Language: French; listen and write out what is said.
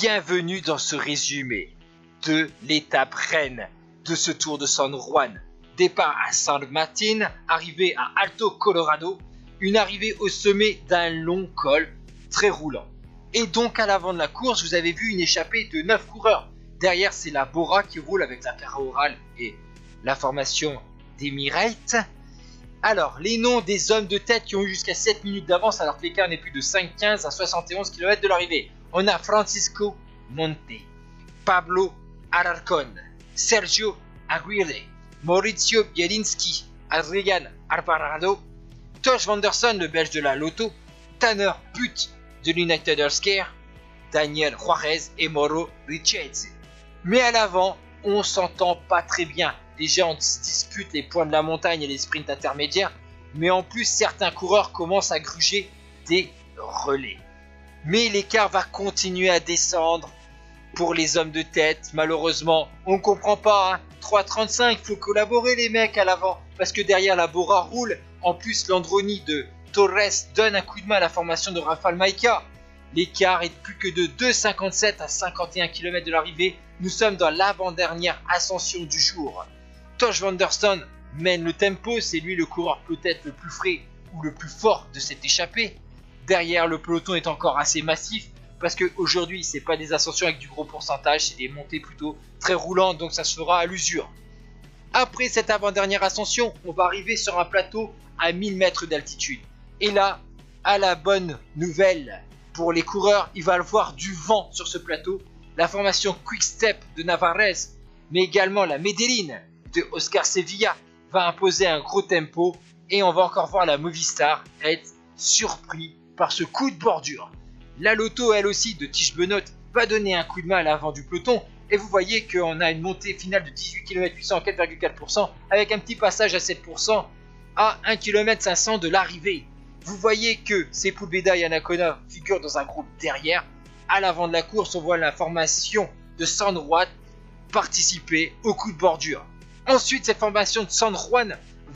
Bienvenue dans ce résumé de l'étape reine de ce Tour de San Juan. Départ à San Martín, arrivée à Alto Colorado, une arrivée au sommet d'un long col très roulant. Et donc à l'avant de la course, vous avez vu une échappée de 9 coureurs. Derrière, c'est la Bora qui roule avec la Caja et la formation d'Emirate. Alors, les noms des hommes de tête qui ont eu jusqu'à 7 minutes d'avance alors que l'écart n'est plus de 5,15 à 71 km de l'arrivée. On a Francisco Monte, Pablo Alarcón, Sergio Aguirre, Maurizio Bielinski, Adrián Alvarado, Tosh Vanderson, le belge de la Lotto, Tanner Putt de l'United Healthcare, Daniel Juarez et Mauro Richezzi. Mais à l'avant, on s'entend pas très bien. Déjà, on se dispute les points de la montagne et les sprints intermédiaires, mais en plus, certains coureurs commencent à gruger des relais. Mais l'écart va continuer à descendre pour les hommes de tête. Malheureusement, on ne comprend pas. 3,35, il faut collaborer les mecs à l'avant, parce que derrière la Bora roule. En plus, l'Androni de Torres donne un coup de main à la formation de Rafał Majka. L'écart est plus que de 2,57 à 51 km de l'arrivée. Nous sommes dans l'avant-dernière ascension du jour. Tosh Vanderson mène le tempo, c'est lui le coureur peut-être le plus frais ou le plus fort de cette échappée. Derrière, le peloton est encore assez massif parce qu'aujourd'hui, ce n'est pas des ascensions avec du gros pourcentage, c'est des montées plutôt très roulantes, donc ça se fera à l'usure. Après cette avant-dernière ascension, on va arriver sur un plateau à 1000 mètres d'altitude. Et là, à la bonne nouvelle pour les coureurs, il va y avoir du vent sur ce plateau. La formation Quick Step de Navarrez, mais également la Medellín de Oscar Sevilla va imposer un gros tempo et on va encore voir la Movistar être surpris par ce coup de bordure. La Lotto, elle aussi, de Tish Benoît va donner un coup de main à l'avant du peloton et vous voyez qu'on a une montée finale de 18 km 800 en 4,4% avec un petit passage à 7% à 1 km 500 de l'arrivée. Vous voyez que Sepúlveda et Anacona figurent dans un groupe derrière. À l'avant de la course, on voit la formation de San Juan participer au coup de bordure. Ensuite, cette formation de San Juan